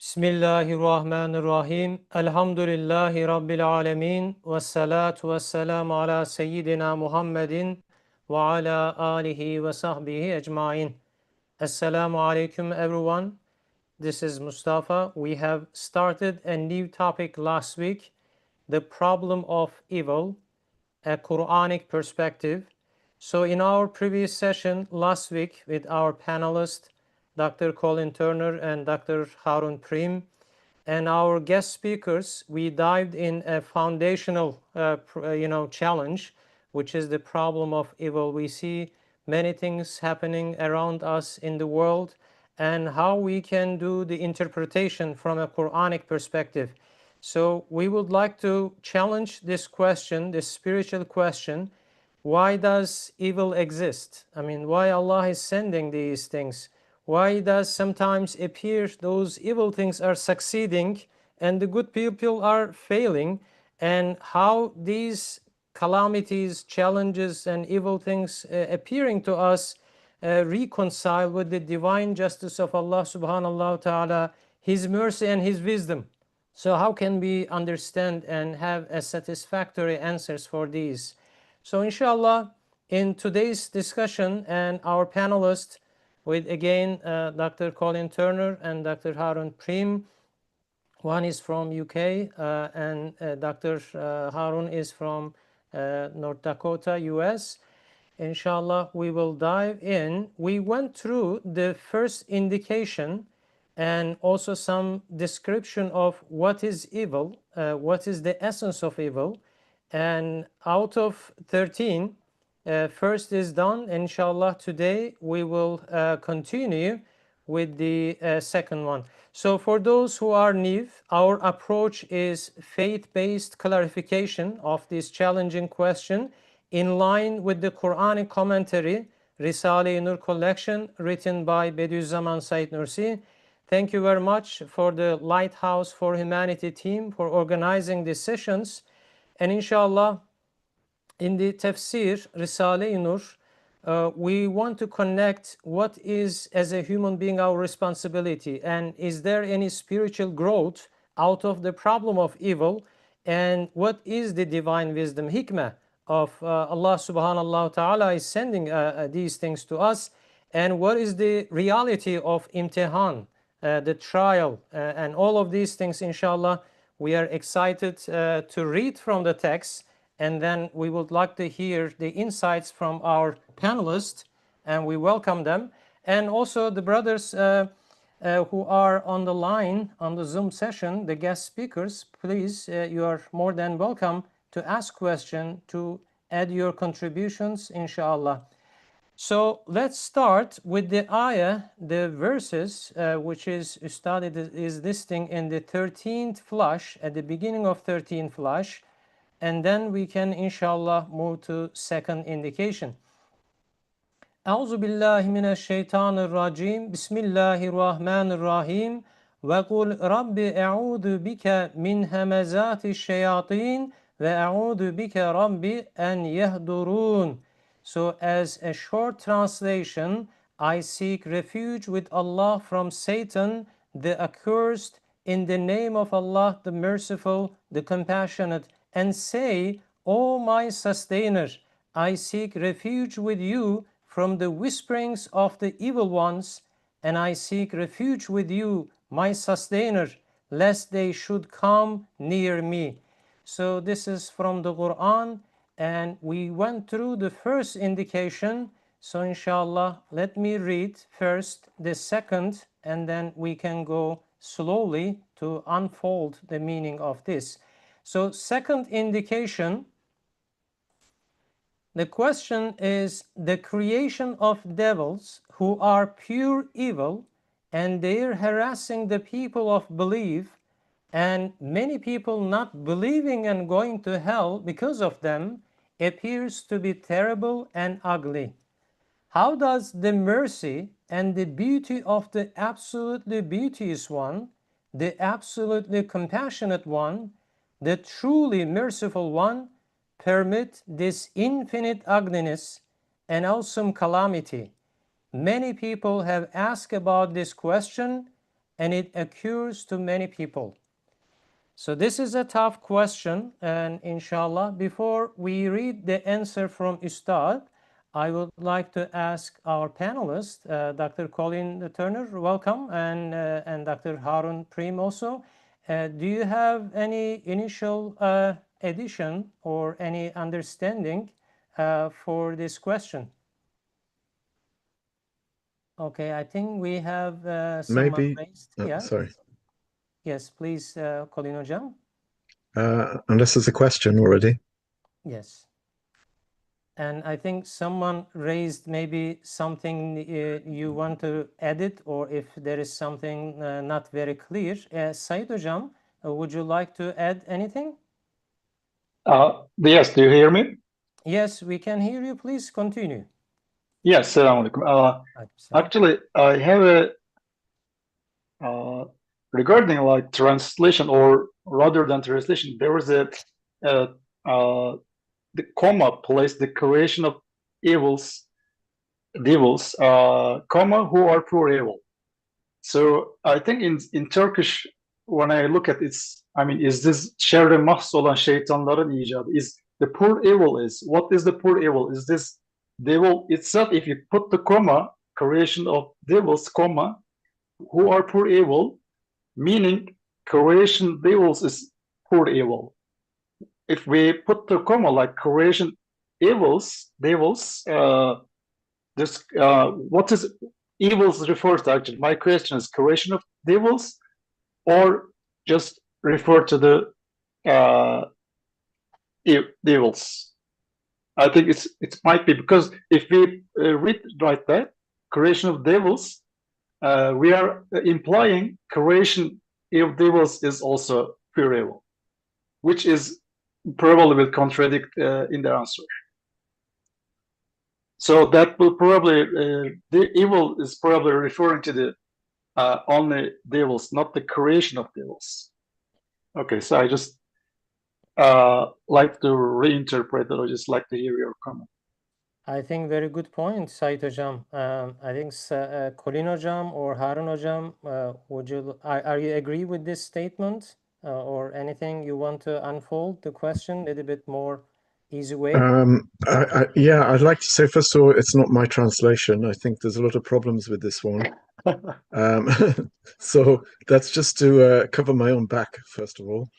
Bismillahirrahmanirrahim. Elhamdülillahi Rabbil alemin. Ve salatu ve selamu ala seyyidina Muhammedin ve ala alihi ve sahbihi ecmain. Assalamu alaikum everyone. This is Mustafa. We have started a new topic last week, the problem of evil, a Quranic perspective. So in our previous session last week with our panelists, Dr. Colin Turner and Dr. Harun Prim, and our guest speakers, we dived in a foundational, challenge, which is the problem of evil. We see many things happening around us in the world, and how we can do the interpretation from a Quranic perspective. So we would like to challenge this question, this spiritual question: why does evil exist? I mean, why Allah is sending these things? Why does sometimes appear those evil things are succeeding and the good people are failing? And how these calamities, challenges, and evil things appearing to us reconcile with the divine justice of Allah subhanahu wa ta'ala, His mercy and His wisdom? So how can we understand and have a satisfactory answers for these? So inshallah, in today's discussion and our panelists, with again Dr. Colin Turner and Dr. Harun Prim. One is from UK and Dr. Harun is from North Dakota, US. Inshallah, we will dive in. We went through the first indication and also some description of what is evil, what is the essence of evil. And out of 13, first is done. Inshallah, today we will continue with the second one. So for those who are new, our approach is faith-based clarification of this challenging question in line with the Quranic commentary, Risale-i Nur collection, written by Bediüzzaman Said Nursi. Thank you very much for the Lighthouse for Humanity team for organizing these sessions. And inshallah, in the tafsir, Risale-i Nur, we want to connect what is, as a human being, our responsibility, and is there any spiritual growth out of the problem of evil, and what is the divine wisdom, hikmah, of Allah subhanahu wa ta'ala is sending these things to us, and what is the reality of imtihan, the trial, and all of these things. Inshallah, we are excited to read from the text, and then we would like to hear the insights from our panelists, and we welcome them. And also the brothers who are on the line on the Zoom session, the guest speakers, please, you are more than welcome to ask questions, to add your contributions, inshallah. So let's start with the ayah, the verses, which is studied, is listing in the 13th flash, at the beginning of 13th flash, and then we can inshallah move to second indication. Euzu billahi mineşşeytanirracim. Bismillahirrahmanirrahim. Ve kul rabbi e'udu bike min hemezatiş şeyatin ve e'udu bike rabbi en yehdurun. So as a short translation, I seek refuge with Allah from Satan, the accursed, in the name of Allah, the merciful, the compassionate, and say, O my sustainer, I seek refuge with you from the whisperings of the evil ones, and I seek refuge with you, my sustainer, lest they should come near me. So this is from the Quran, and we went through the first indication. So inshallah, let me read first the second, and then we can go slowly to unfold the meaning of this. So second indication, the question is the creation of devils who are pure evil, and they're harassing the people of belief, and many people not believing and going to hell because of them appears to be terrible and ugly. How does the mercy and the beauty of the absolutely beauteous one, the absolutely compassionate one, the truly merciful one, permit this infinite ugliness and awesome calamity? Many people have asked about this question, and it occurs to many people. So this is a tough question, and inshallah, before we read the answer from Ustad, I would like to ask our panelists, Dr. Colin Turner, welcome, and Dr. Harun Prim also. Do you have any initial addition or any understanding for this question? Okay, I think we have someone Maybe, raised. Yeah. sorry. Yes, please, Colin Hocam. Unless there's a question already. Yes. And I think someone raised maybe something you want to edit, or if there is something not very clear. Said Hocam, would you like to add anything? Yes, do you hear me? Yes, we can hear you. Please continue. Yes, Assalamu alaikum. Actually, I have a regarding like translation, or rather than translation, there is a the comma place the creation of evils, devils, comma who are pure evil. So I think in Turkish, when I look at its, I mean, is this şerre mahs olan şeytanların icadı? Is the poor evil is, what is the poor evil? Is this devil itself? If you put the comma, creation of devils, comma, who are poor evil, meaning creation devils is poor evil. If we put the comma like creation evils, devils, this what is evils refers to actually? My question is creation of devils, or just refer to the devils? I think it might be, because if we read like that, creation of devils, we are implying creation of devils is also pure evil, which is probably will contradict in the answer. So that will probably the evil is probably referring to the only devils, not the creation of devils. Okay, so I just like to reinterpret that. I just like to hear your comment. I think very good point, Said Hocam. I think Colin Hocam or Harun Hocam, are you agree with this statement, or anything you want to unfold the question a little bit more easy way? Yeah, I'd like to say, first of all, it's not my translation. I think there's a lot of problems with this one. So that's just to cover my own back, first of all.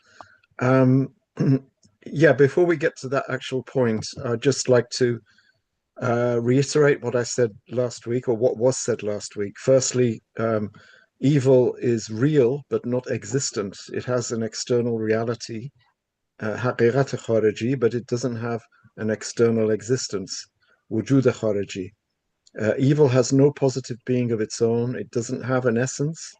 Yeah, before we get to that actual point, I'd just like to reiterate what I said last week, or what was said last week. Firstly, evil is real, but not existent. It has an external reality, حقیقت خارجی, but it doesn't have an external existence, وجود خارجی. Evil has no positive being of its own. It doesn't have an essence.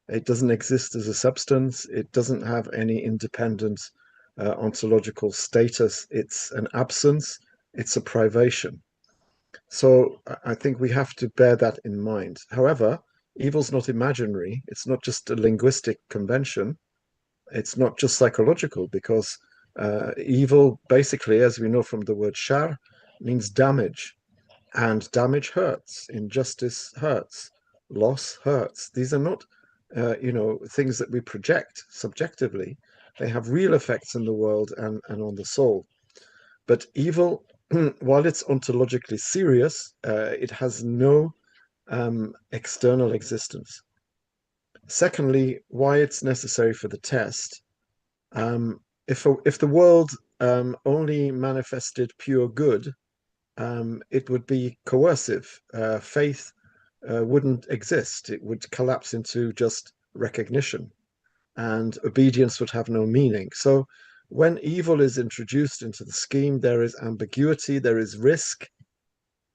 It doesn't exist as a substance. It doesn't have any independent ontological status. It's an absence. It's a privation. So I think we have to bear that in mind. However, evil's not imaginary. It's not just a linguistic convention. It's not just psychological, because evil, basically, as we know from the word shar, means damage. And damage hurts. Injustice hurts. Loss hurts. These are not, things that we project subjectively. They have real effects in the world and on the soul. But evil, while it's ontologically serious, it has no external existence. Secondly, why it's necessary for the test. If the world only manifested pure good, it would be coercive. Faith wouldn't exist. It would collapse into just recognition, and obedience would have no meaning. So when evil is introduced into the scheme, there is ambiguity, there is risk,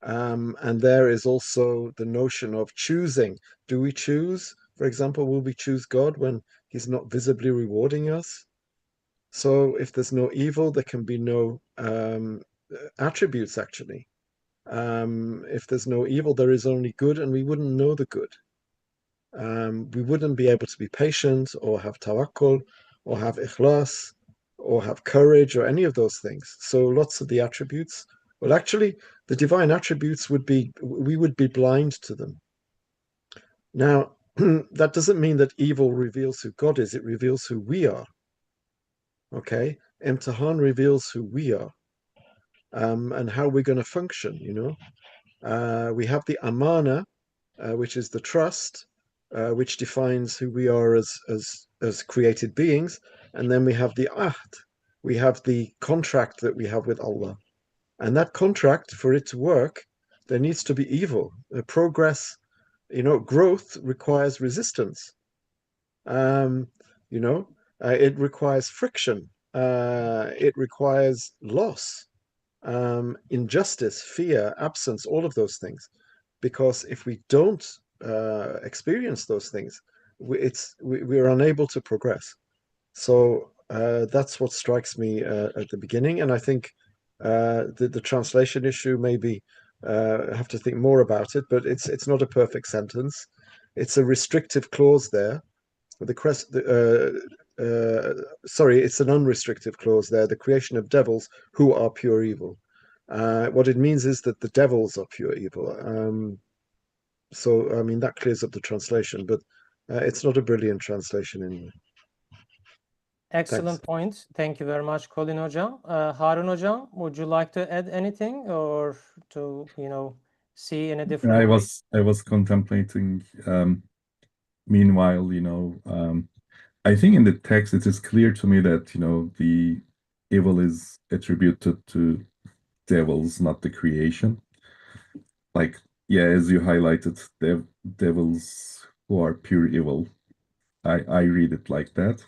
and there is also the notion of choosing. Do we choose? For example, will we choose God when he's not visibly rewarding us? So if there's no evil, there can be no attributes, actually. If there's no evil, there is only good, and we wouldn't know the good. We wouldn't be able to be patient, or have tawakkul, or have ikhlas, or have courage, or any of those things. So lots of the attributes, well, actually, the divine attributes we would be blind to them. Now, that doesn't mean that evil reveals who God is, it reveals who we are. Okay? Imtihan reveals who we are, and how we're going to function, you know. We have the amana, which is the trust, which defines who we are as created beings, and then we have the ahd, we have the contract that we have with Allah. And that contract, for it to work, there needs to be evil. Progress, you know, growth requires resistance. Um, you know, it requires friction. It requires loss, injustice, fear, absence, all of those things. Because if we don't experience those things, we're unable to progress. So that's what strikes me at the beginning, and I think the translation issue maybe have to think more about it. But it's not a perfect sentence. It's a restrictive clause there. Sorry, it's an unrestrictive clause there. The creation of devils who are pure evil. What it means is that the devils are pure evil. So I mean that clears up the translation, but it's not a brilliant translation anyway. Thanks. Excellent point. Thank you very much, Colin Hocam. Harun Hocam, would you like to add anything or to, see in a different way? I was contemplating, meanwhile, I think in the text it is clear to me that, the evil is attributed to devils, not the creation. Like, yeah, as you highlighted, devils who are pure evil. I read it like that.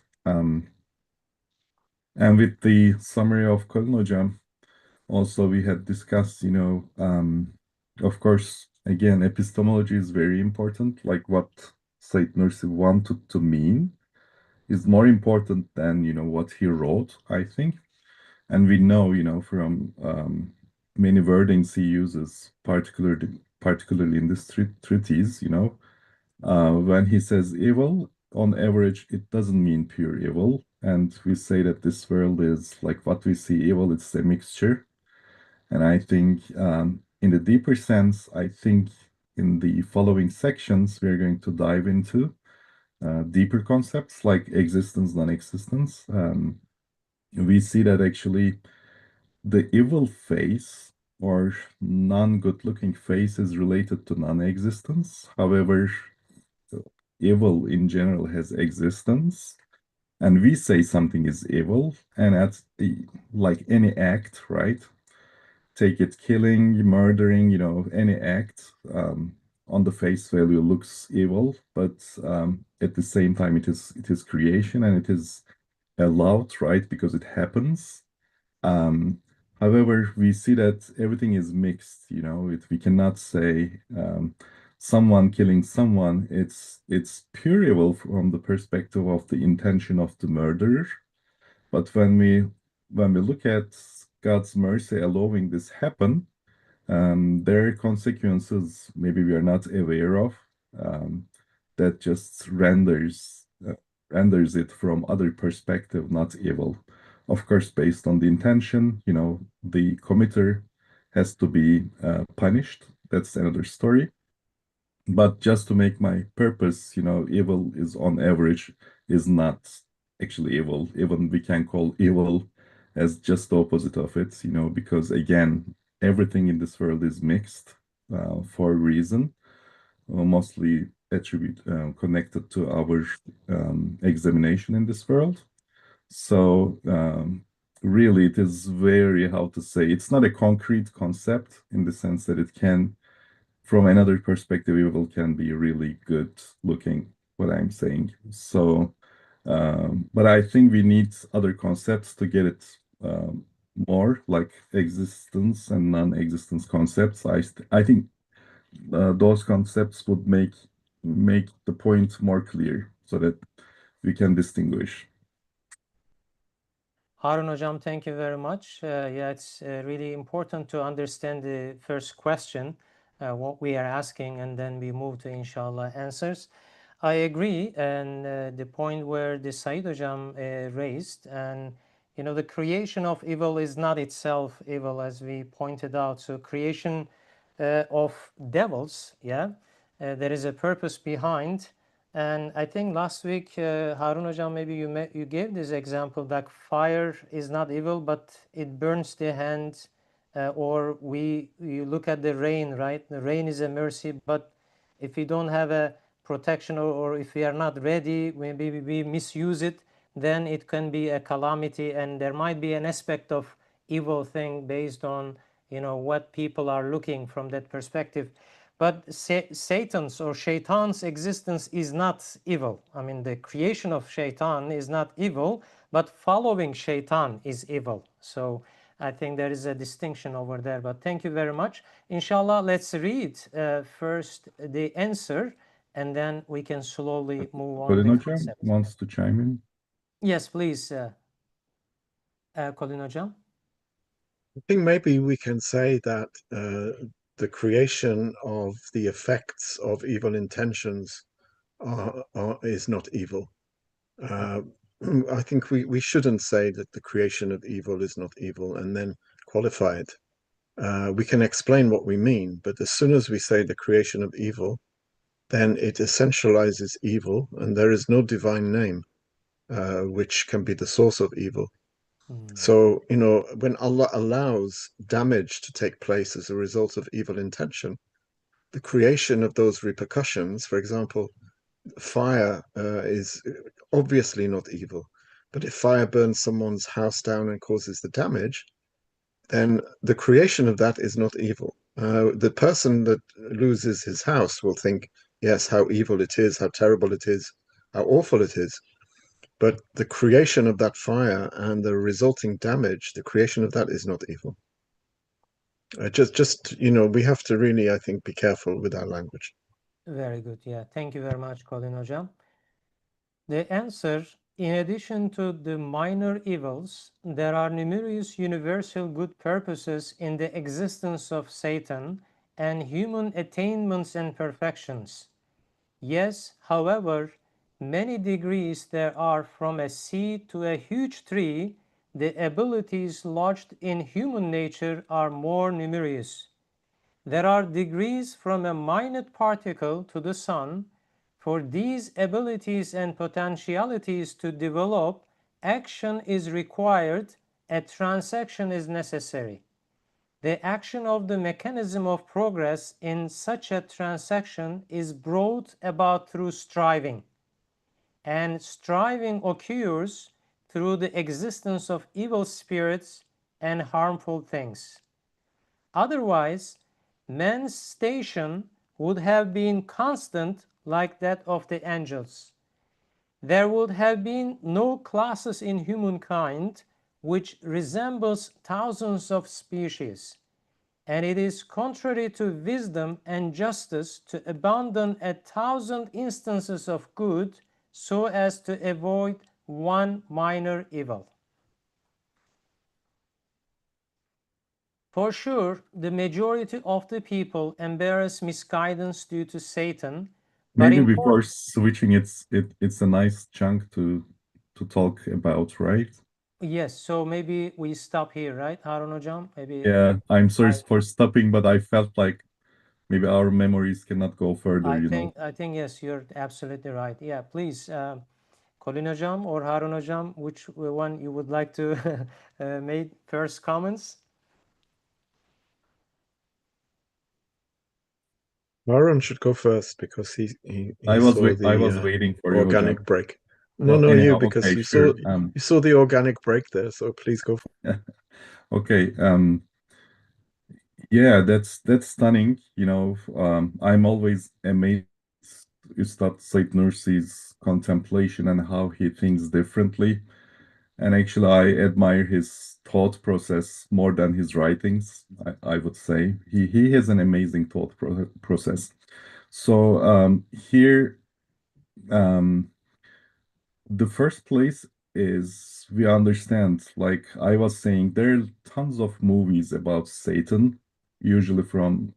And with the summary of Colin Hocam, also we had discussed, of course, again, epistemology is very important. Like what Said Nursi wanted to mean is more important than, what he wrote, I think. And we know, from many wordings he uses, particularly in this treatise, when he says evil, on average, it doesn't mean pure evil. And we say that this world is like what we see evil, it's a mixture. And I think in the deeper sense, I think in the following sections, we're going to dive into deeper concepts like existence, non-existence. We see that actually the evil face or non-good looking face is related to non-existence. However, evil in general has existence. And we say something is evil, and at like any act, right? Take it killing, murdering, any act on the face value looks evil, but at the same time it is creation and it is allowed, right? Because it happens. Um, However, we see that everything is mixed, we cannot say someone killing someone, it's pure evil from the perspective of the intention of the murderer. But when we look at God's mercy allowing this happen, there are consequences maybe we are not aware of that just renders it from other perspective not evil. Of course, based on the intention, the committer has to be punished. That's another story. But just to make my purpose, evil is on average is not actually evil. Even we can call evil as just the opposite of it, because again, everything in this world is mixed for a reason, mostly connected to our examination in this world. So really, it is very, how to say, it's not a concrete concept in the sense that it can, from another perspective, evil can be really good looking, what I'm saying. So, but I think we need other concepts to get it more like existence and non-existence concepts. I think those concepts would make the point more clear so that we can distinguish. Harun Hocam, thank you very much. Yeah, it's really important to understand the first question, what we are asking, and then we move to inshallah answers. I agree, and the point where the Said Hocam raised, and the creation of evil is not itself evil, as we pointed out. So creation of devils, yeah, there is a purpose behind And I think last week, Harun Hocam, maybe you gave this example that fire is not evil, but it burns the hand. Or you look at the rain, right? The rain is a mercy, but if we don't have a protection, or if we are not ready, maybe we misuse it, then it can be a calamity, and there might be an aspect of evil thing based on what people are looking from that perspective. But Satan's or Shaitan's existence is not evil. I mean, the creation of Shaitan is not evil, but following Shaitan is evil. So I think there is a distinction over there. But thank you very much. Inshallah, let's read first the answer, and then we can slowly move on Colin the Hocam concept. wants to chime in. Yes, please, Colin Hocam. I think maybe we can say that the creation of the effects of evil intentions is not evil. I think we shouldn't say that the creation of evil is not evil and then qualify it. We can explain what we mean, but as soon as we say the creation of evil, then it essentializes evil, and there is no divine name which can be the source of evil. So, when Allah allows damage to take place as a result of evil intention, the creation of those repercussions, for example, fire is obviously not evil. But if fire burns someone's house down and causes the damage, then the creation of that is not evil. The person that loses his house will think, yes, how evil it is, how terrible it is, how awful it is. But the creation of that fire and the resulting damage, the creation of that is not evil. We have to really, I think, be careful with our language. Very good. Yeah. Thank you very much, Colin Hocam. The answer, in addition to the minor evils, there are numerous universal good purposes in the existence of Satan and human attainments and perfections. Yes, however, many degrees there are from a seed to a huge tree, the abilities lodged in human nature are more numerous. There are degrees from a minute particle to the sun. For these abilities and potentialities to develop, action is required, a transaction is necessary. The action of the mechanism of progress in such a transaction is brought about through striving, and striving occurs through the existence of evil spirits and harmful things. Otherwise, man's station would have been constant like that of the angels. There would have been no classes in humankind which resembles thousands of species, and it is contrary to wisdom and justice to abandon 1,000 instances of good so as to avoid one minor evil. For sure, the majority of the people embrace misguidance due to Satan, but Maybe before switching, it's a nice chunk to talk about, right? yes, so maybe we stop here, right, Harun Hocam? Maybe. Yeah, I'm sorry for stopping, but I felt like maybe our memories cannot go further, I think yes, you're absolutely right. Yeah, please, Colin Hocam or Harun Hocam, which one you would like to make first comments? Aaron should go first because he I was saw I was the waiting for you, organic Hocam. break. No, Well, no, you, anyhow, because okay, you sure. saw the organic break there. So please go. Okay. Yeah, that's stunning. I'm always amazed Ustad Said Nursi's contemplation and how he thinks differently. And actually, I admire his thought process more than his writings, I would say. He has an amazing thought process. So here, um, the first place is we understand, like I was saying, there are tons of movies about Satan, usually from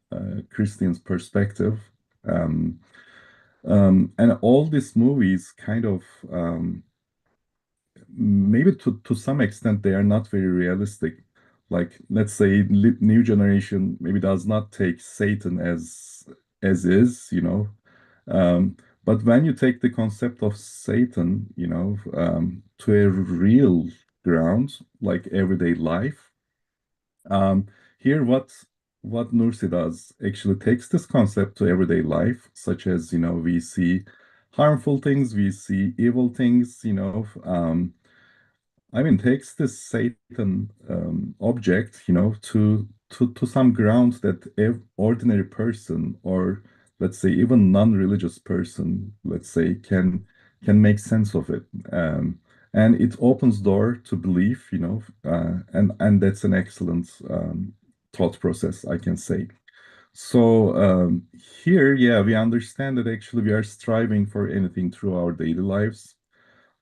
Christian's perspective. Um, and all these movies kind of maybe to some extent they are not very realistic. Like let's say new generation maybe does not take Satan as is, But when you take the concept of Satan, to a real ground, like everyday life, um, here what Nursi does actually takes this concept to everyday life, such as, we see harmful things, we see evil things, I mean, takes this Satan object, to some ground that ordinary person, or let's say even non-religious person, let's say, can make sense of it, and it opens door to belief, and that's an excellent thought process, I can say. So here, yeah, we understand that actually we are striving for anything through our daily lives.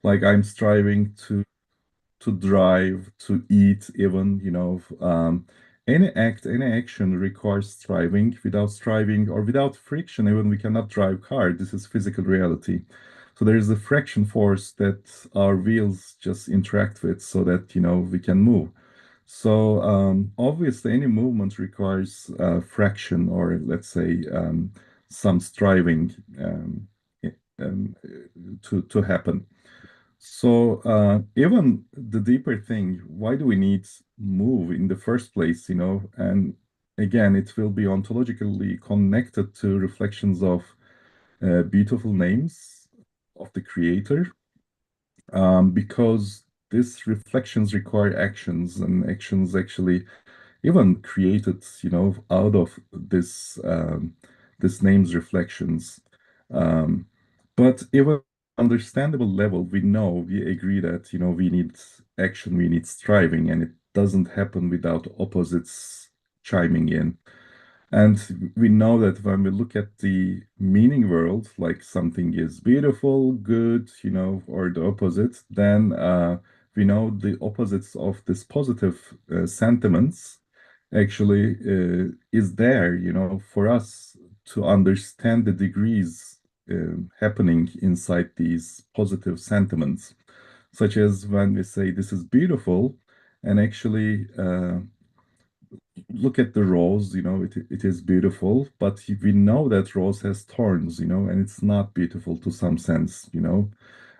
Like I'm striving to drive, to eat, even, any act, any action requires striving. Without striving or without friction, even we cannot drive car. This is physical reality. So there is a friction force that our wheels just interact with so that, we can move. So obviously, any movement requires friction, or let's say some striving um, to happen. So even the deeper thing, why do we need move in the first place, And again, it will be ontologically connected to reflections of beautiful names of the creator, because these reflections require actions, and actions actually even created, out of this name's reflections. Um, but even understandable level, we agree that, we need action, we need striving, and it doesn't happen without opposites chiming in. And we know that when we look at the meaning world, like something is beautiful, good, or the opposite, then we know the opposites of this positive sentiments actually is there, for us to understand the degrees happening inside these positive sentiments, such as when we say this is beautiful, and actually look at the rose, it is beautiful, but we know that rose has thorns, and it's not beautiful to some sense,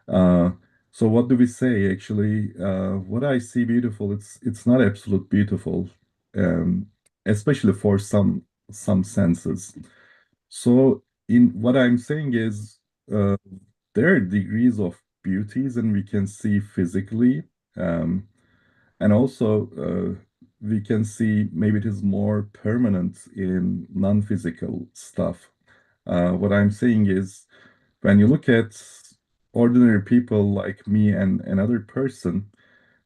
Uh, so what do we say? Actually, what I see beautiful, it's not absolute beautiful, um, especially for some senses. So in what I'm saying is, uh, there are degrees of beauties, and we can see physically. And also, we can see maybe it is more permanent in non-physical stuff. What I'm saying is, when you look at ordinary people like me and another person,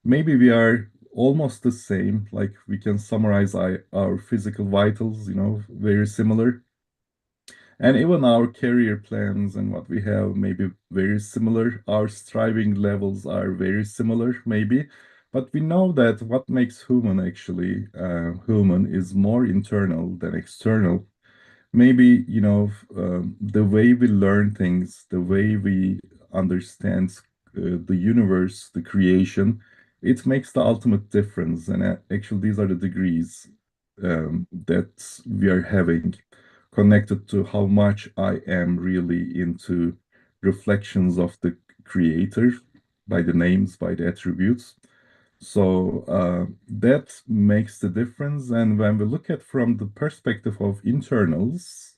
maybe we are almost the same. Like we can summarize our physical vitals, very similar. And even our career plans and what we have may be very similar. Our striving levels are very similar, maybe. But we know that what makes human actually human is more internal than external. Maybe, the way we learn things, the way we understand the universe, the creation, it makes the ultimate difference. And actually, these are the degrees that we are having, connected to how much I am really into reflections of the creator by the names, by the attributes. So that makes the difference. And when we look at from the perspective of internals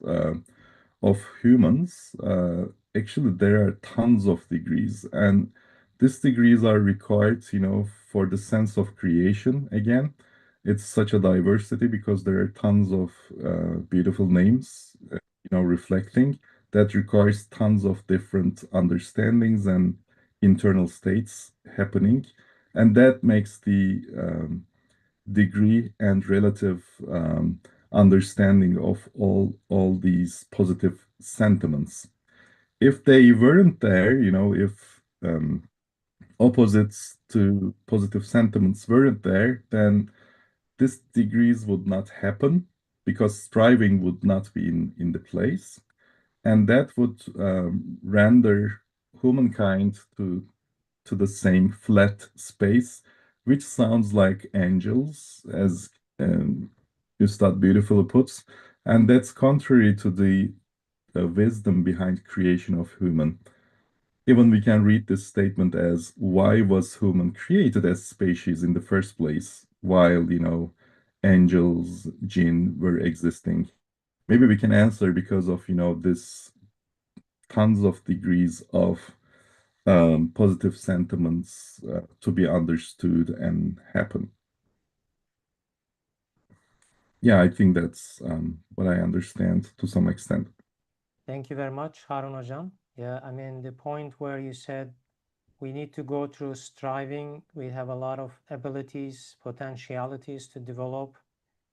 of humans, actually there are tons of degrees, and these degrees are required, for the sense of creation. Again, it's such a diversity because there are tons of beautiful names, reflecting that requires tons of different understandings and internal states happening, and that makes the degree and relative understanding of all these positive sentiments. If they weren't there, if opposites to positive sentiments weren't there, then these degrees would not happen, because striving would not be in the place, and that would render humankind to the same flat space, which sounds like angels, as Ustad beautifully puts. And that's contrary to the wisdom behind creation of human. Even we can read this statement as, why was human created as species in the first place, while, angels, jinn were existing? Maybe we can answer because of, this tons of degrees of positive sentiments to be understood and happen. Yeah, I think that's what I understand to some extent. Thank you very much, Harun Hocam. Yeah, I mean, the point where you said we need to go through striving, we have a lot of abilities, potentialities to develop,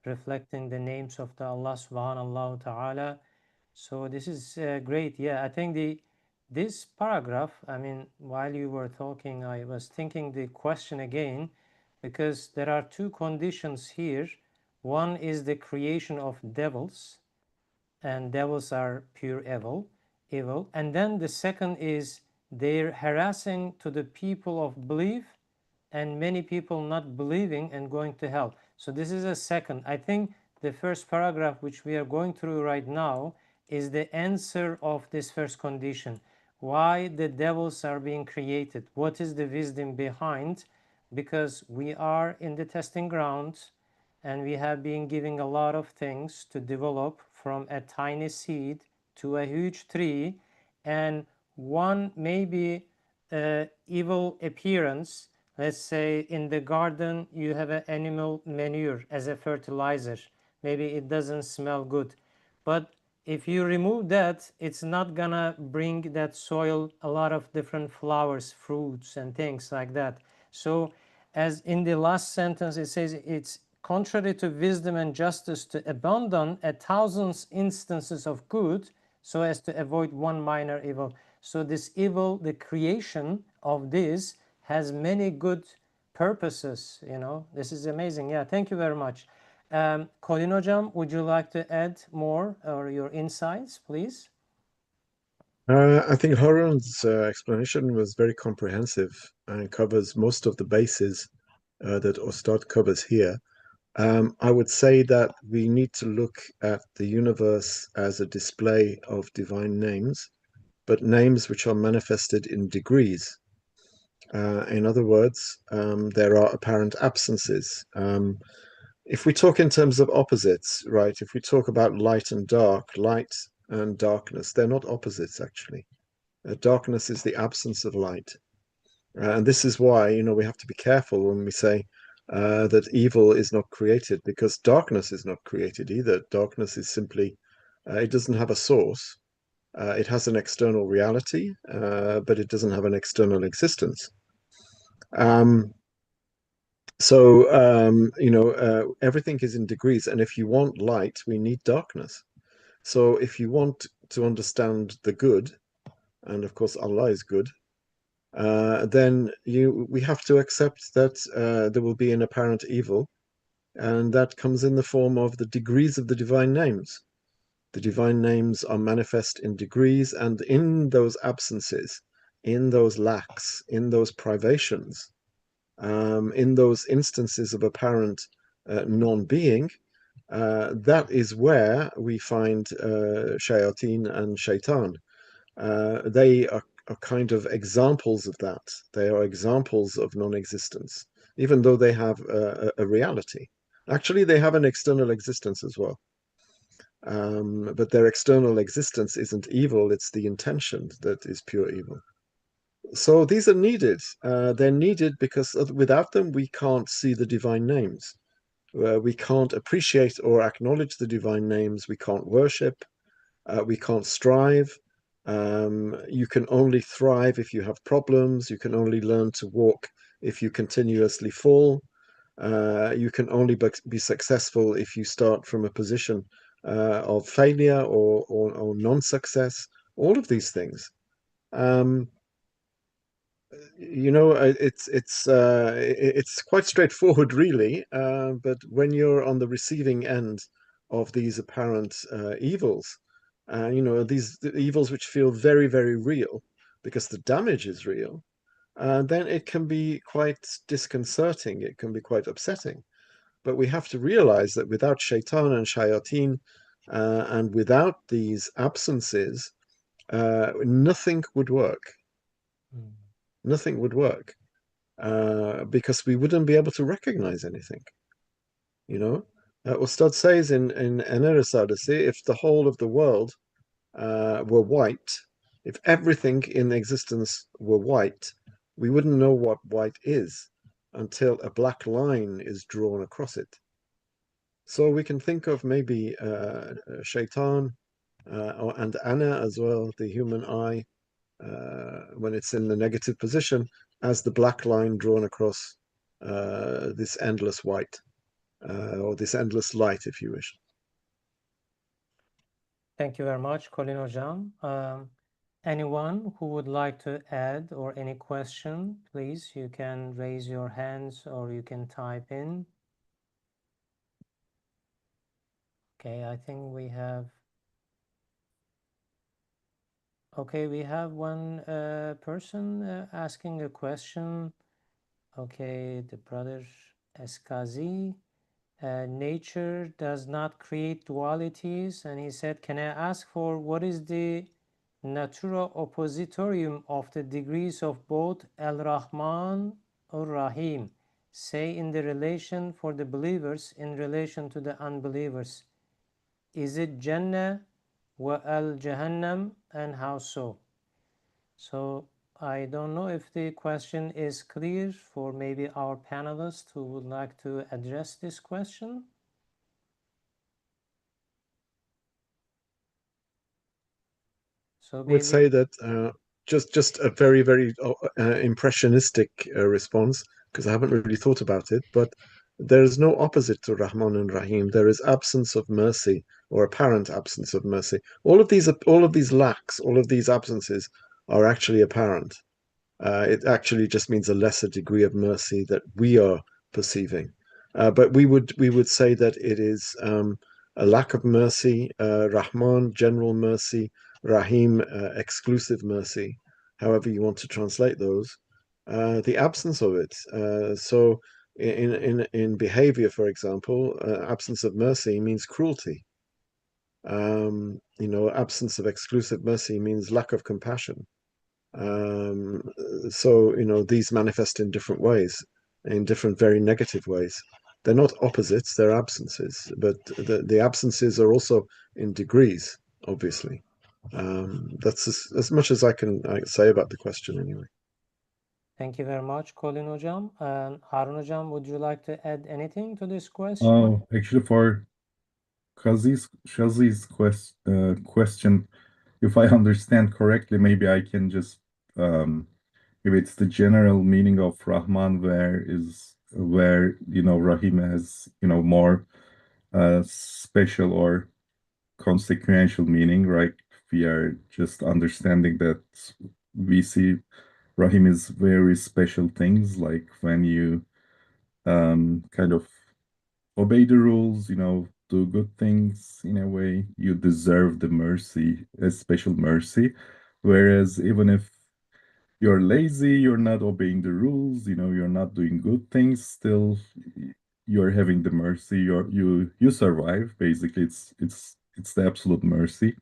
reflecting the names of the Allah subhanahu wa ta'ala. So this is great. Yeah, I think this paragraph, I mean, while you were talking, I was thinking the question again, because there are two conditions here. One is the creation of devils, and devils are pure evil. And then the second is their harassing to the people of belief, and many people not believing and going to hell. So this is a second. I think the first paragraph which we are going through right now is the answer of this first condition. Why the devils are being created? What is the wisdom behind? Because we are in the testing grounds, and we have been giving a lot of things to develop from a tiny seed to a huge tree, and one maybe evil appearance. Let's say in the garden you have an animal manure as a fertilizer. Maybe it doesn't smell good, but if you remove that, it's not gonna bring that soil a lot of different flowers, fruits, and things like that. So as in the last sentence it says, it's contrary to wisdom and justice to abandon 1,000 instances of good so as to avoid one minor evil. So this evil, the creation of this, has many good purposes. This is amazing. Yeah, thank you very much. Colin Hocam, would you like to add more or your insights, please? I think Harun's explanation was very comprehensive and covers most of the bases that Ostad covers here. I would say that we need to look at the universe as a display of divine names, but names which are manifested in degrees. In other words, there are apparent absences. If we talk in terms of opposites, right, if we talk about light and darkness, they're not opposites actually. Darkness is the absence of light. And this is why, we have to be careful when we say that evil is not created, because darkness is not created either. Darkness is simply, it doesn't have a source. It has an external reality, but it doesn't have an external existence. Everything is in degrees. And if you want light, we need darkness. So if you want to understand the good, and of course Allah is good, then we have to accept that there will be an apparent evil, and that comes in the form of the degrees of the divine names. The divine names are manifest in degrees, and in those absences, in those lacks, in those privations, in those instances of apparent non-being, that is where we find shayateen and shaitan. They are kind of examples of that. They are examples of non-existence, even though they have a reality. Actually, they have an external existence as well. But their external existence isn't evil, it's the intention that is pure evil. So these are needed. They're needed because without them, we can't see the divine names. We can't appreciate or acknowledge the divine names. We can't worship. We can't strive. You can only thrive if you have problems. You can only learn to walk if you continuously fall. You can only be successful if you start from a position of failure or non-success. All of these things. It's quite straightforward, really. But when you're on the receiving end of these apparent evils, these evils which feel very, very real because the damage is real, then it can be quite disconcerting. It can be quite upsetting. But we have to realize that without shaitan and shayateen, And without these absences, nothing would work. Nothing would work because we wouldn't be able to recognize anything. You know, Ustad says in Eneris, if the whole of the world were white, if everything in existence were white, we wouldn't know what white is until a black line is drawn across it. So we can think of maybe shaitan and Ana as well, the human eye, when it's in the negative position, as the black line drawn across this endless white, or this endless light, if you wish. Thank you very much, Colin Hocam. Anyone who would like to add or any question, please, you can raise your hands or you can type in. Okay, I think we have. Okay, we have one person asking a question. Okay, the brother Eskazi. Nature does not create dualities, and he said, can I ask for what is the natura oppositorium of the degrees of both Al-Rahman or Rahim, say in the relation for the believers in relation to the unbelievers? Is it Jannah wa al-Jahannam, and how so? So I don't know if the question is clear for maybe our panelists who would like to address this question. So I would say that just a very, very impressionistic response, because I haven't really thought about it, but there is no opposite to Rahman and Rahim. There is absence of mercy or apparent absence of mercy. All of these lacks, all of these absences are actually apparent. It actually just means a lesser degree of mercy that we are perceiving. But we would say that it is a lack of mercy, Rahman, general mercy, Rahim, exclusive mercy, however you want to translate those, the absence of it. So in behavior, for example, absence of mercy means cruelty. Absence of exclusive mercy means lack of compassion. So these manifest in different ways, in different very negative ways. They're not opposites, they're absences, but the absences are also in degrees, obviously. That's as much as I can say about the question anyway. Thank you very much, Colin Hocam. And Harun Hocam, would you like to add anything to this question? Oh, actually, for Shazi's question, if I understand correctly, maybe I can just if it's the general meaning of Rahman, where Rahim has more special or consequential meaning, right? We are just understanding that we see Rahim is very special things, like when you kind of obey the rules, do good things in a way, you deserve the mercy, a special mercy. Whereas even if you're lazy, you're not obeying the rules, you're not doing good things, still you're having the mercy, you survive. Basically, it's the absolute mercy.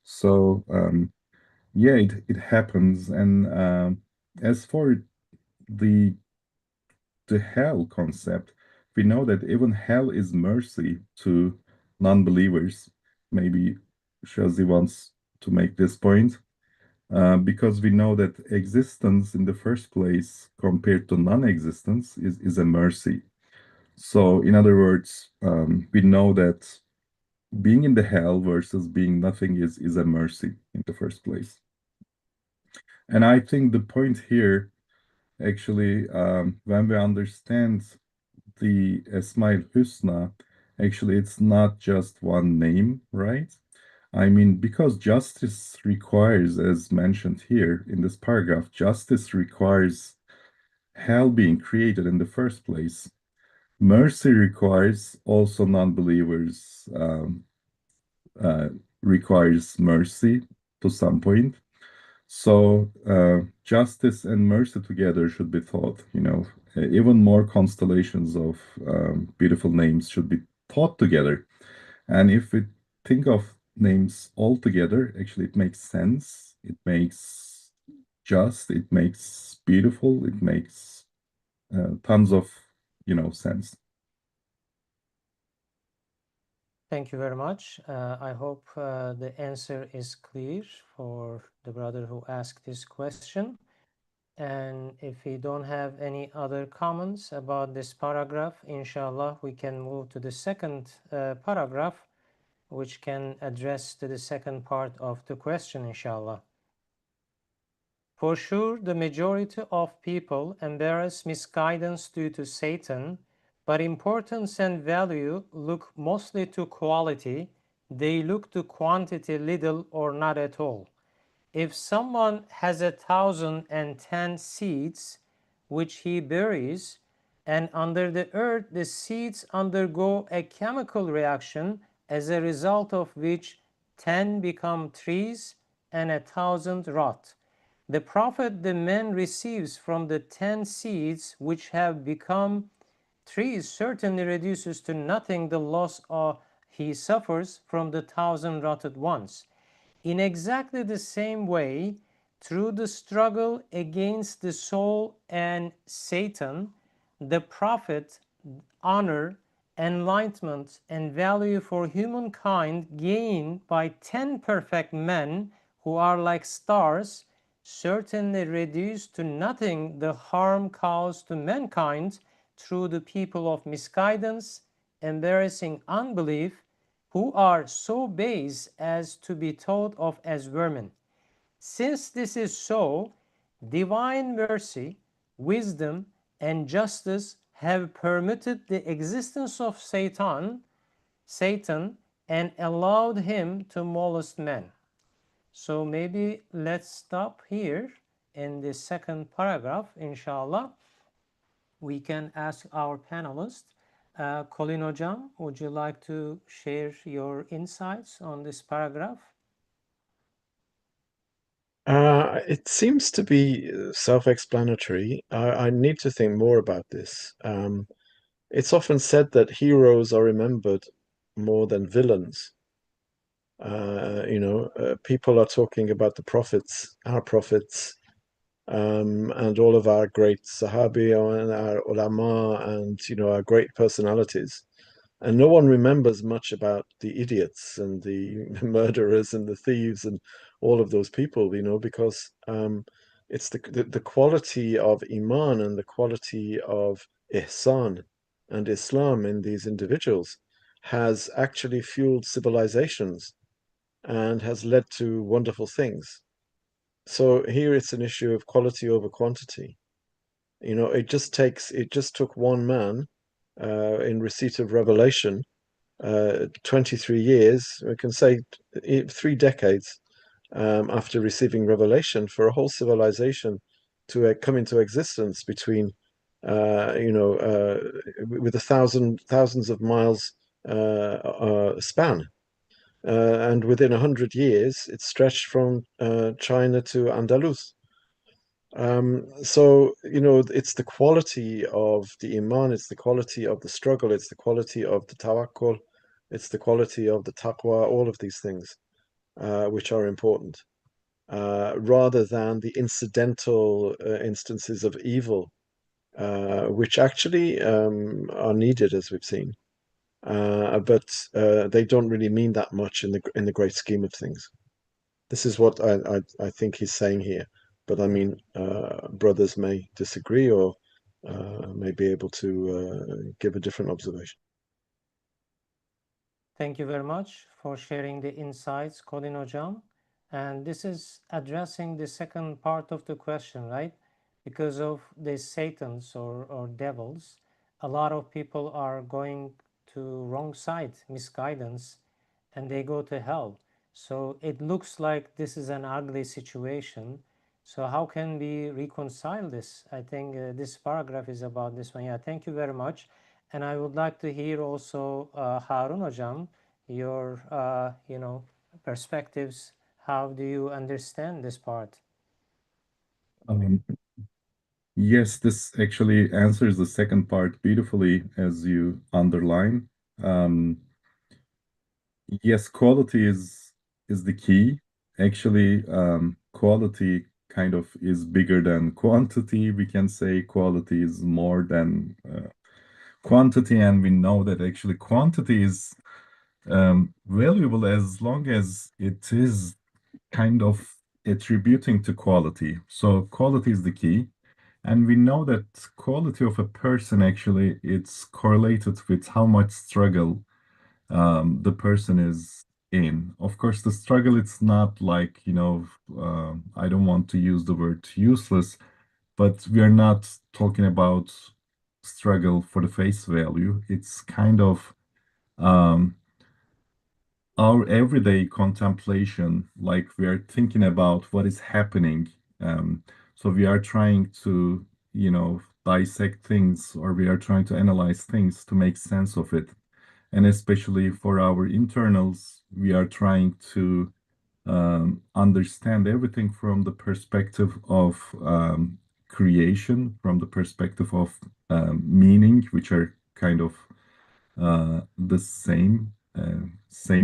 So yeah, it happens. And as for the hell concept, we know that even hell is mercy to non-believers. Maybe Shazi wants to make this point, because we know that existence in the first place compared to non-existence is a mercy. So in other words, we know that being in the hell versus being nothing is a mercy in the first place. And I think the point here, actually, when we understand the Esmail Husna, actually, it's not just one name, right? I mean, because justice requires, as mentioned here in this paragraph, justice requires hell being created in the first place. Mercy requires also non-believers, requires mercy to some point. So justice and mercy together should be taught. Even more constellations of beautiful names should be taught together. And if we think of names all together, actually it makes sense. It makes just, it makes beautiful, it makes tons of, sense. Thank you very much. I hope the answer is clear for the brother who asked this question. And if we don't have any other comments about this paragraph, inshallah, we can move to the second paragraph, which can address to the second part of the question, inshallah. For sure, the majority of people embrace misguidance due to Satan, but importance and value look mostly to quality. They look to quantity little or not at all. If someone has 1,010 seeds which he buries, and under the earth the seeds undergo a chemical reaction, as a result of which 10 become trees and 1,000 rot. The profit the man receives from the 10 seeds which have become trees certainly reduces to nothing the loss he suffers from the 1,000 rotted ones. In exactly the same way, through the struggle against the soul and Satan, the profit, honor, enlightenment, and value for humankind gained by 10 perfect men who are like stars certainly reduce to nothing the harm caused to mankind through the people of misguidance, embarrassing unbelief, who are so base as to be thought of as vermin. Since this is so, divine mercy, wisdom, and justice have permitted the existence of Satan, and allowed him to molest men. So maybe let's stop here in the second paragraph, inshallah. We can ask our panelists. Colin Hocam, would you like to share your insights on this paragraph? It seems to be self-explanatory. I need to think more about this. It's often said that heroes are remembered more than villains. People are talking about the prophets, our prophets, and all of our great Sahabi and our ulama and our great personalities. And no one remembers much about the idiots and the murderers and the thieves and all of those people, because it's the quality of Iman and the quality of Ihsan and Islam in these individuals has actually fueled civilizations and has led to wonderful things. So here it's an issue of quality over quantity. It just took one man in receipt of revelation, 23 years, we can say 3 decades after receiving revelation, for a whole civilization to come into existence between, with thousands of miles span. And within 100 years, it stretched from China to Andalus. So, it's the quality of the Iman, it's the quality of the struggle, it's the quality of the tawakkul, it's the quality of the taqwa, all of these things, which are important, rather than the incidental instances of evil, which actually are needed, as we've seen. But they don't really mean that much in the great scheme of things. This is what I think he's saying here. But I mean, brothers may disagree or may be able to give a different observation. Thank you very much for sharing the insights, Colin Hocam. And this is addressing the second part of the question, right? Because of the Satans or devils, a lot of people are going to wrong side, misguidance, and they go to hell. So it looks like this is an ugly situation. So how can we reconcile this? I think this paragraph is about this one. Yeah, thank you very much. And I would like to hear also Harun Hocam, your perspectives. How do you understand this part? Um, yes, this actually answers the second part beautifully, as you underline. Yes, quality is the key. Actually, quality kind of is bigger than quantity. We can say quality is more than quantity, and we know that actually quantity is valuable as long as it is kind of attributing to quality. So quality is the key. And we know that quality of a person actually it's correlated with how much struggle the person is in. Of course, the struggle it's not like, I don't want to use the word useless, but we are not talking about struggle for the face value. It's kind of um, our everyday contemplation, like we are thinking about what is happening. So we are trying to, dissect things or we are trying to analyze things to make sense of it. And especially for our internals, we are trying to understand everything from the perspective of creation, from the perspective of meaning, which are kind of the same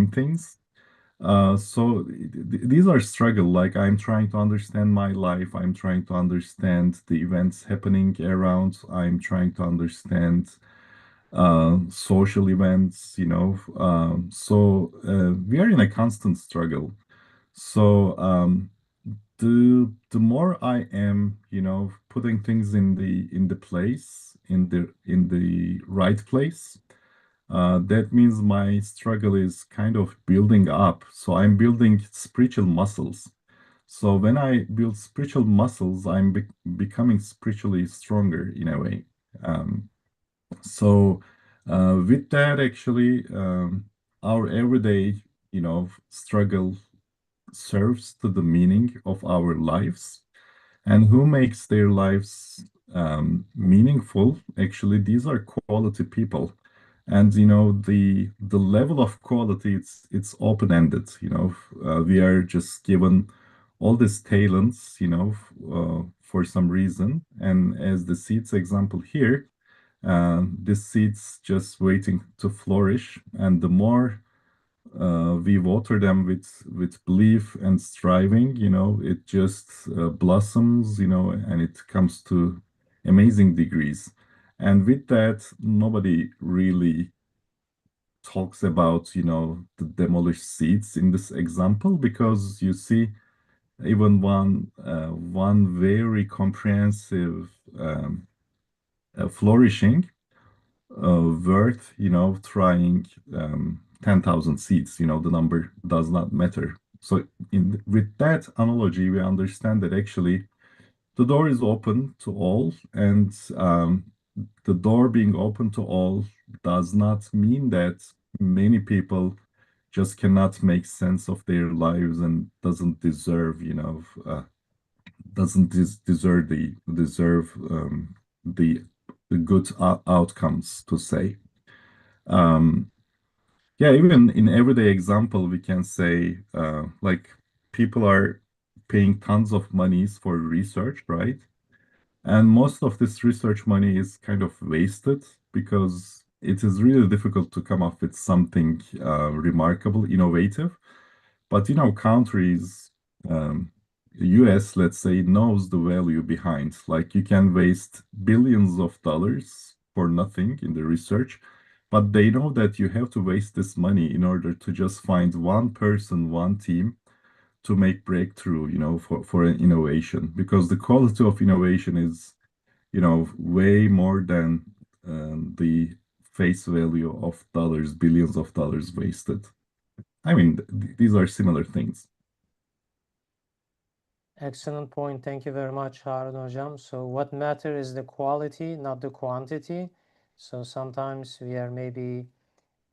things. So these are struggle. Like I'm trying to understand my life. I'm trying to understand the events happening around. I'm trying to understand social events. We are in a constant struggle. So the more I am, putting things in the place in the right place, that means my struggle is kind of building up. So I'm building spiritual muscles. So when I build spiritual muscles, I'm becoming spiritually stronger in a way. Um, with that, actually, our everyday, struggle serves to the meaning of our lives. And who makes their lives meaningful? Actually, these are quality people. And the level of quality it's open-ended. We are just given all these talents, for some reason. And as the seeds example here, this seeds just waiting to flourish. And the more we water them with belief and striving, it just blossoms, and it comes to amazing degrees. And with that, nobody really talks about, the demolished seeds in this example, because you see even one very comprehensive flourishing worth, trying 10,000 seeds. The number does not matter. So with that analogy, we understand that actually the door is open to all, and the door being open to all does not mean that many people just cannot make sense of their lives and doesn't deserve, the good outcomes to say. Um, yeah, even in everyday example, we can say like people are paying tons of monies for research, right? And most of this research money is kind of wasted because it is really difficult to come up with something remarkable, innovative. But countries, US, let's say, knows the value behind. Like you can waste billions of dollars for nothing in the research, but they know that you have to waste this money in order to just find one person, one team to make breakthrough, for an innovation. Because the quality of innovation is, way more than the face value of dollars, billions of dollars wasted. I mean, these are similar things. Excellent point. Thank you very much, Harun Hocam. So what matters is the quality, not the quantity. So sometimes we are maybe,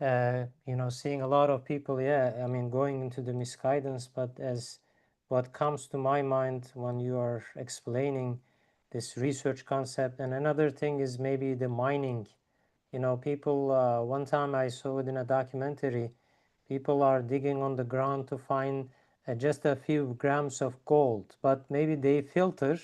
seeing a lot of people, going into the misguidance, but as what comes to my mind when you are explaining this research concept, and another thing is maybe the mining. People, one time I saw it in a documentary, people are digging on the ground to find just a few grams of gold, but maybe they filter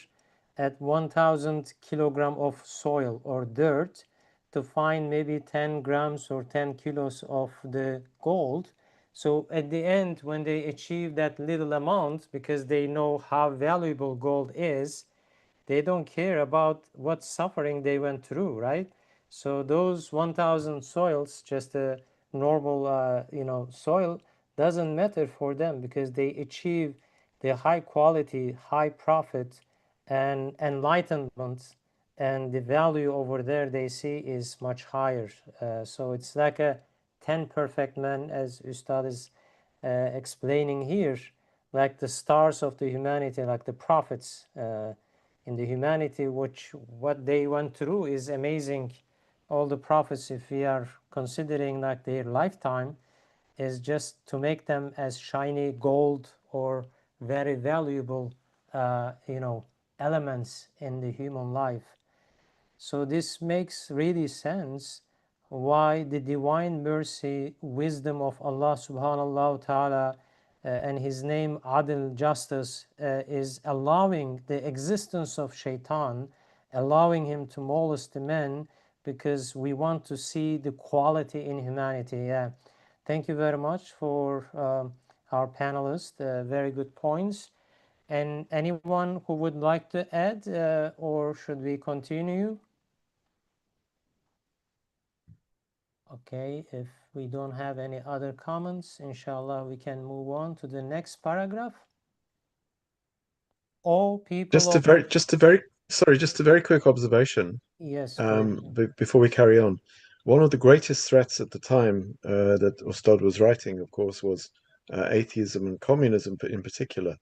at 1000 kilogram of soil or dirt to find maybe 10 grams or 10 kilos of the gold. So at the end, when they achieve that little amount, because they know how valuable gold is, they don't care about what suffering they went through, right? So those 1,000 soils, just a normal, soil, doesn't matter for them because they achieve the high quality, high profit, and enlightenment, and the value over there they see is much higher. So it's like a 10 perfect men, as Ustad is explaining here, like the stars of the humanity, like the prophets in the humanity, which what they went through is amazing. All the prophets, if we are considering like their lifetime, is just to make them as shiny gold or very valuable, elements in the human life. So this makes really sense why the divine mercy, wisdom of Allah subhanahu wa ta'ala, and his name Adil, justice, is allowing the existence of shaitan, allowing him to molest the men, because we want to see the quality in humanity. Yeah, thank you very much for our panelists, very good points. And anyone who would like to add, or should we continue? Okay, if we don't have any other comments, inshallah, we can move on to the next paragraph. All people of... Just a very quick observation. Yes, please. Before we carry on, one of the greatest threats at the time that Ustad was writing, of course, was atheism and communism in particular.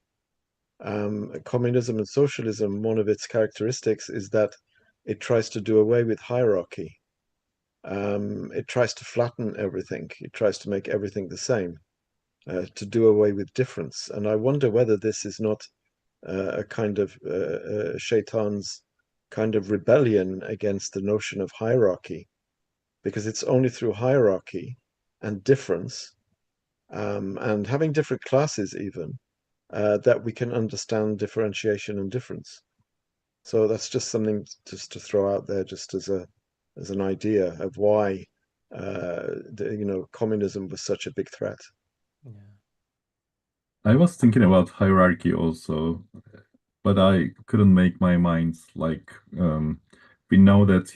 Communism and socialism, one of its characteristics is that it tries to do away with hierarchy. It tries to flatten everything. It tries to make everything the same, to do away with difference. And I wonder whether this is not a kind of Shaitan's kind of rebellion against the notion of hierarchy, because it's only through hierarchy and difference, and having different classes even, that we can understand differentiation and difference. So that's just something just to throw out there, just as an idea of why communism was such a big threat. Yeah. I was thinking about hierarchy also, but I couldn't make my mind like we know that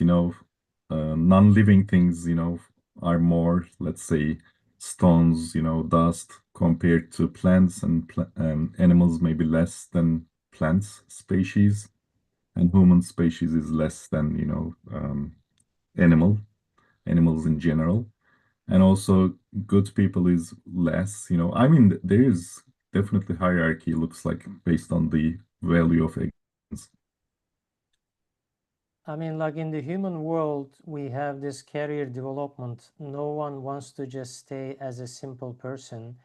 non-living things are more, let's say, stones, dust compared to plants, and animals maybe less than plants species, and human species is less than animals in general, and also good people is less. I mean, there is definitely hierarchy, looks like, based on the value of existence. I mean, like in the human world, we have this career development. No one wants to just stay as a simple person.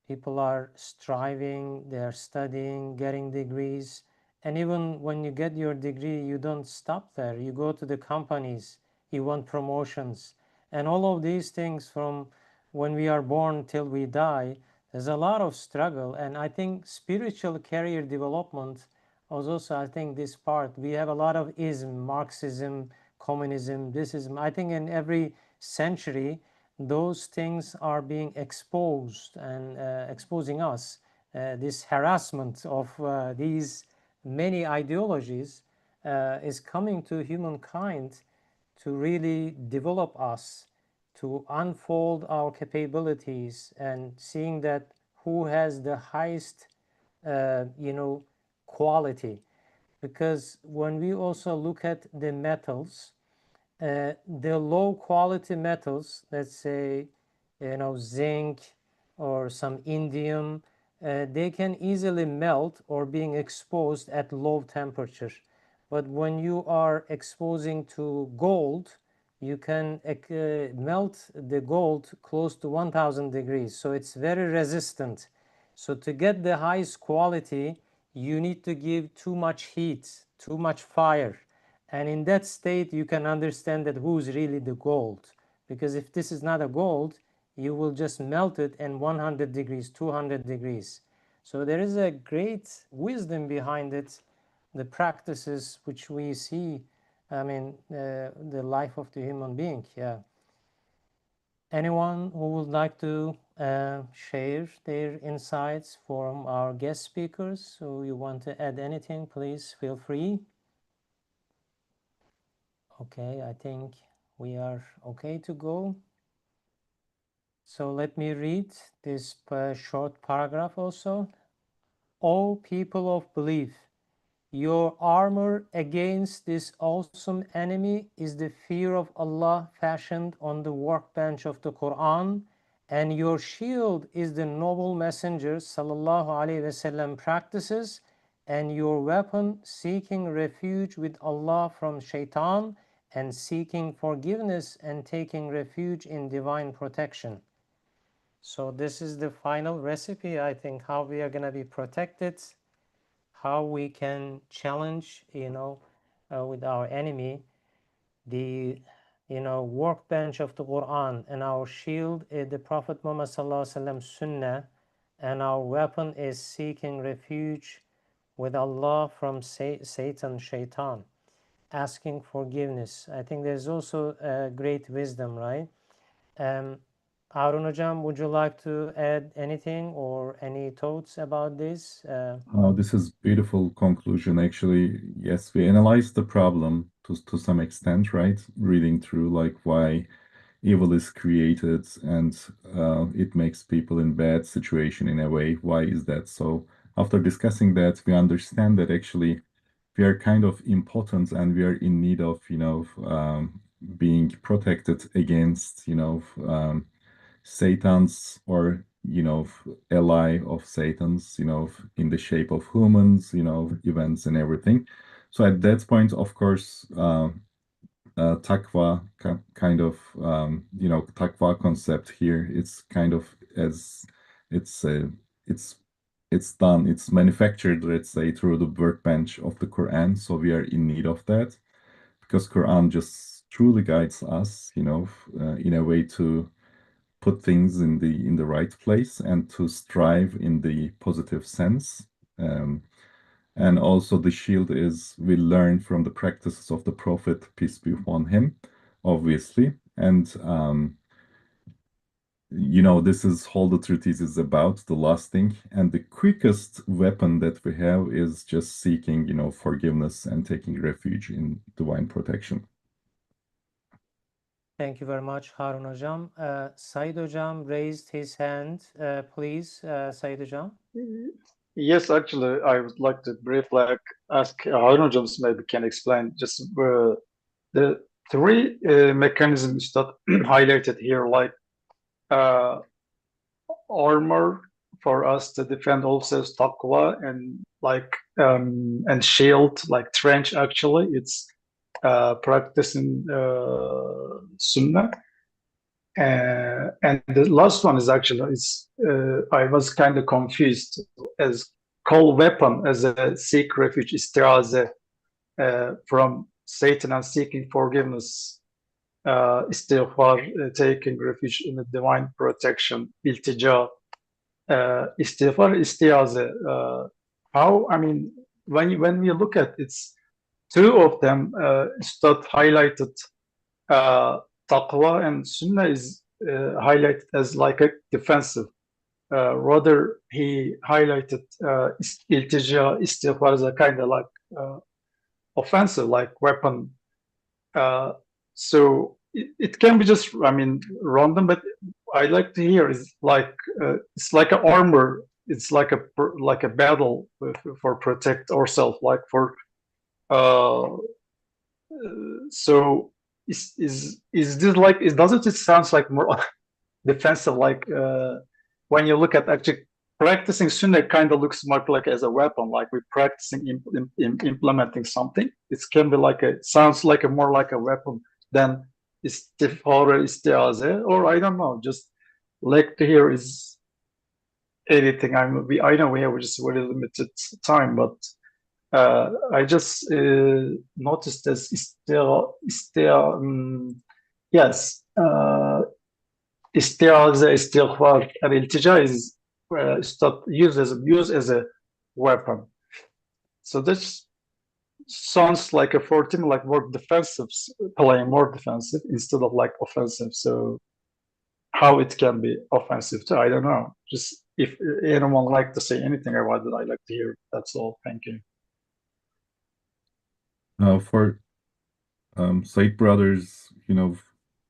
People are striving, they are studying, getting degrees. And even when you get your degree, you don't stop there. You go to the companies, you want promotions. And all of these things, from when we are born till we die, there's a lot of struggle. And I think spiritual career development was also, I think, this part. We have a lot of ism, Marxism, communism, this is, I think in every century, those things are being exposed and exposing us. This harassment of these many ideologies is coming to humankind to really develop us, to unfold our capabilities, and seeing that who has the highest, quality. Because when we also look at the metals, the low quality metals, let's say, zinc or some indium, they can easily melt or being exposed at low temperature. But when you are exposing to gold, you can melt the gold close to 1000 degrees. So it's very resistant. So to get the highest quality, you need to give too much heat, too much fire. And in that state, you can understand that who's really the gold. Because if this is not a gold, you will just melt it in 100 degrees, 200 degrees. So there is a great wisdom behind it, the practices which we see, I mean, the life of the human being. Yeah. Anyone who would like to share their insights from our guest speakers? So you want to add anything, please feel free. Okay, I think we are okay to go. So let me read this short paragraph also. O people of belief, your armor against this awesome enemy is the fear of Allah fashioned on the workbench of the Quran, and your shield is the noble messenger sallallahu alaihi wasallam practices, and your weapon seeking refuge with Allah from shaitan, and seeking forgiveness and taking refuge in divine protection. So this is the final recipe, I think, how we are going to be protected, how we can challenge, with our enemy, the, workbench of the Quran, and our shield is the Prophet Muhammad sallallahu alaihi wasallam sunnah, and our weapon is seeking refuge with Allah from Satan, shaitan, asking forgiveness. I think there's also great wisdom, right? Harun Hocam, would you like to add anything or any thoughts about this? This is beautiful conclusion. Actually, yes, we analyzed the problem to some extent, right? Reading through like why evil is created and it makes people in bad situation in a way. Why is that? So after discussing that, we understand that actually we are kind of impotent and we are in need of, being protected against, Satan's or, ally of Satan's, in the shape of humans, events and everything. So at that point, of course, Takwa kind of, Takwa concept here, it's kind of as it's it's done, it's manufactured, let's say, through the workbench of the Quran. So we are in need of that because Quran just truly guides us, in a way to put things in the right place and to strive in the positive sense. And also the shield is we learn from the practices of the Prophet, peace be upon him, obviously. And this is all the treatise is about, the last thing. And the quickest weapon that we have is just seeking, forgiveness and taking refuge in divine protection. Thank you very much, Harun Hocam. Said Hocam raised his hand. Please, Said Hocam. Yes, actually, I would like to briefly ask Harun Jones maybe can explain just the three mechanisms that highlighted here, like armor for us to defend ourselves, taqwa, and and shield, like trench. Actually, it's practicing sunnah. And the last one is actually I was kind of confused as call weapon as a seek refuge istiaze from Satan and seeking forgiveness, istighfar, taking refuge in the divine protection, iltija, istighfar, istiaze. How, I mean, when we look at it's two of them, Ustad highlighted taqwa, and sunnah is highlighted as like a defensive. Rather, he highlighted iltija, istighfar as a kind of like offensive, like weapon. So it can be just, I mean, random, but I like to hear is like it's like an armor. It's like a battle for protect ourselves, like for so is this like doesn't it sounds like more defensive, like when you look at actually practicing sunnah kind of looks more like as a weapon, like we're practicing implementing something. It can be like sounds like more like a weapon than istighfar, istiaze, or I don't know, just like to hear is anything. I know we have just very limited time, but I just noticed as yes, istiaze, istighfar, and iltija is used as a weapon. So this sounds like a 14, like more defensive, playing more defensive instead of like offensive. So how it can be offensive too. I don't know. Just if anyone like to say anything about it, I'd like to hear it. That's all. Thank you. For Said Brothers,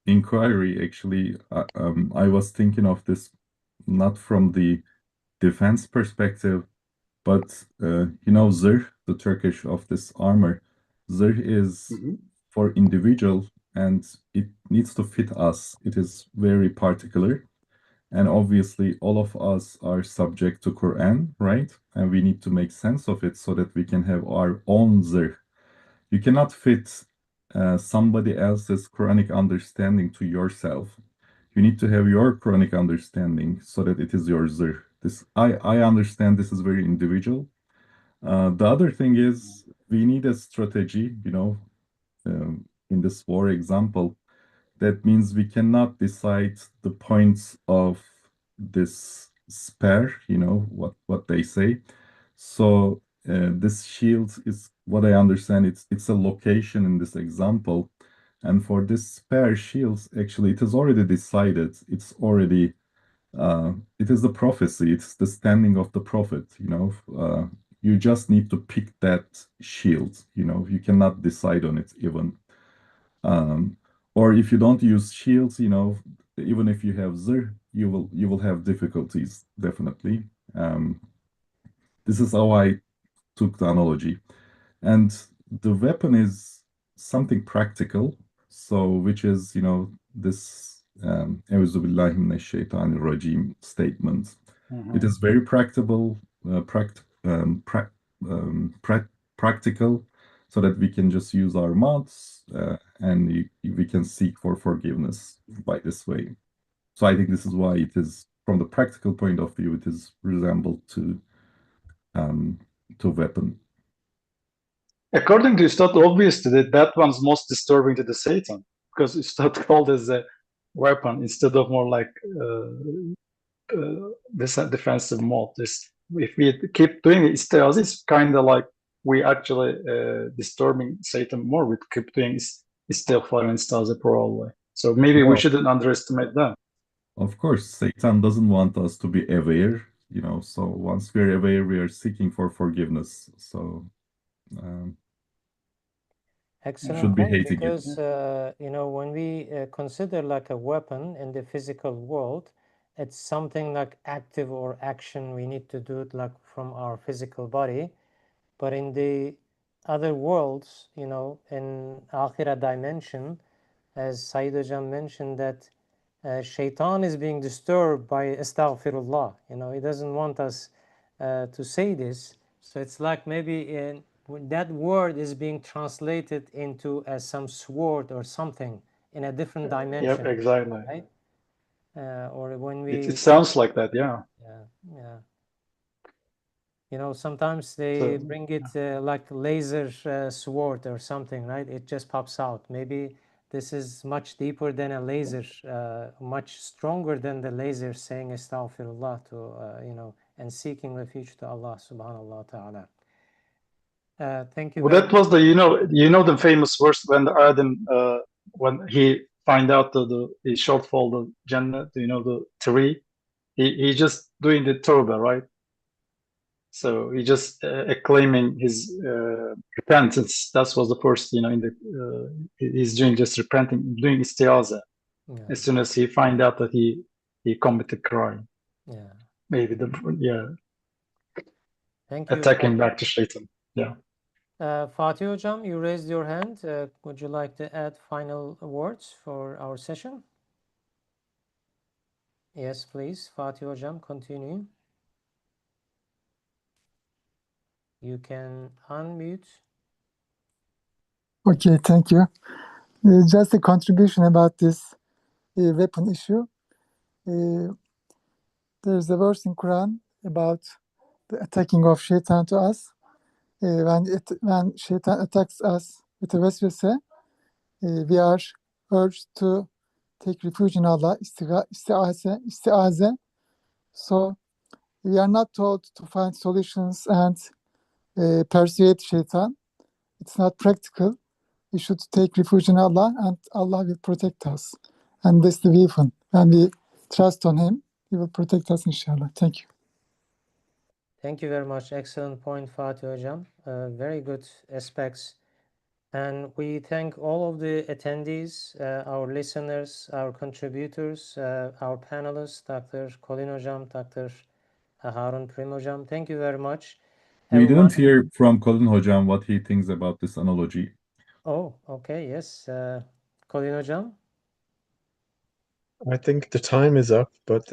inquiry, actually, I was thinking of this not from the defense perspective, but zırh, the Turkish of this armor, zırh is for individual and it needs to fit us. It is very particular. And obviously, all of us are subject to Quran, right? And we need to make sense of it so that we can have our own zırh. You cannot fit somebody else's Quranic understanding to yourself. You need to have your Quranic understanding so that it is your zırh. I understand this is very individual. The other thing is we need a strategy, in this war example. That means we cannot decide the points of this spare, what they say. So this shield is what I understand. It's a location in this example, and for this spare shields, actually, it is already decided. It's already it is the prophecy. It's the standing of the prophet. You just need to pick that shield. You cannot decide on it even. Or if you don't use shields, even if you have zırh, you will have difficulties definitely. This is how I took the analogy, and the weapon is something practical. So, which is this "Euzu billahi mineşşeytanirracim" statement. It is very practical, practical, so that we can just use our mouths and we can seek for forgiveness by this way. So I think this is why it is, from the practical point of view, it is resembled to weapon. According to Ustad, obviously that one's most disturbing to the Satan, because Ustad called as a weapon instead of more like this defensive mode. If we keep doing it, it's kind of like we actually disturbing Satan more. We keep doing istighfar and istiaza probably. So maybe we shouldn't underestimate that. Of course, Satan doesn't want us to be aware, so once we're aware, we are seeking for forgiveness. So excellent should be point, hating because when we consider like a weapon in the physical world, it's something like active or action we need to do it like from our physical body. But in the other worlds, in Akhirah dimension, as Sayyid Hocam mentioned, that Shaitan is being disturbed by astaghfirullah. He doesn't want us to say this. So it's like maybe that word is being translated into as some sword or something in a different dimension. Yep, exactly. Right? Or when we... It sounds like that, yeah. Yeah. Sometimes they bring it like laser sword or something, right? It just pops out. Maybe this is much deeper than a laser, much stronger than the laser, saying astaghfirullah to, and seeking refuge to Allah subhanahu wa ta'ala. Thank you. Well, that was the, the famous verse when the Adam, when he find out the shortfall, the Jannah, the tree, he just doing the tawbah, right? So he just acclaiming his repentance. That was the first, he's doing just repenting, doing istiaza. Yeah. As soon as he find out that he committed crime. Yeah. Maybe Thank you. Attacking back to Shaitan. Yeah. Fatih Hocam, you raised your hand. Would you like to add final words for our session? Yes, please. Fatih Hocam, continue. You can unmute. Okay, thank you. Just a contribution about this weapon issue. There's a verse in Quran about the attacking of Shaitan to us. When Shaitan attacks us with a waswase, we are urged to take refuge in Allah, istiaze. So we are not told to find solutions and persuade Shaitan. It's not practical. We should take refuge in Allah, and Allah will protect us. And that's the weapon. When we trust on Him. He will protect us, inshallah. Thank you. Thank you very much. Excellent point, Fatih Hocam. Very good aspects. And we thank all of the attendees, our listeners, our contributors, our panelists, Dr. Colin Hocam, Dr. Harun Prim Hocam. Thank you very much, We everyone. didn't hear from Colin Hocam what he thinks about this analogy. Oh, okay, yes. Colin Hocam? I think the time is up, but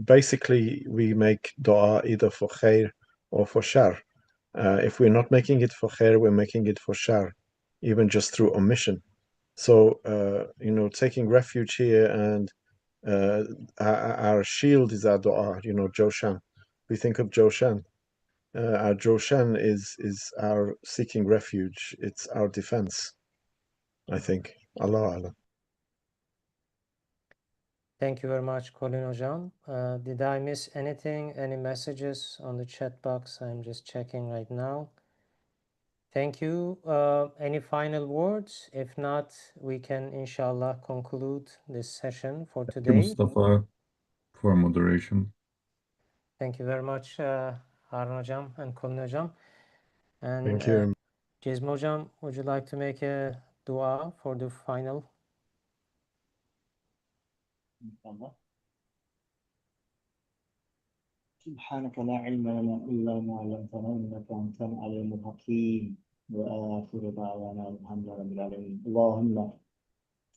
basically we make dua either for khair or for shar. If we're not making it for khair, we're making it for shar, even just through omission. So, taking refuge here, and our shield is our dua, Joshan. We think of Joshan. Our Joshan is our seeking refuge. It's our defense, I think. Allah Allah. Thank you very much, Colin Hocam. Did I miss anything? Any messages on the chat box? I'm just checking right now. Thank you. Any final words? If not, we can inshallah conclude this session for Thank you, today. Mustafa, for moderation. Thank you very much, Harun Hocam and Colin Hocam. And Thank you. Cezmi Hocam, would you like to make a dua for the final? inshallah. سبحانك لا علم لنا إلا ما علمتنا إنك أنت العليم الحكيم وآخر دعوانا الحمد لله رب العالمين. اللهم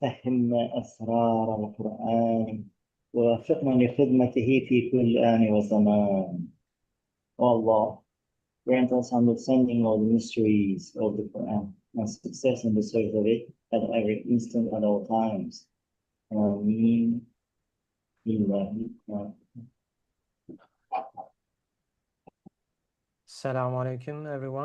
فهمنا أسرار القرآن ووفقنا لخدمته في كل آن وزمان. O Allah, grant us understanding of the mysteries of the Quran and success in the search of it at every instant at all times. Ameen. Assalamu alaikum, everyone.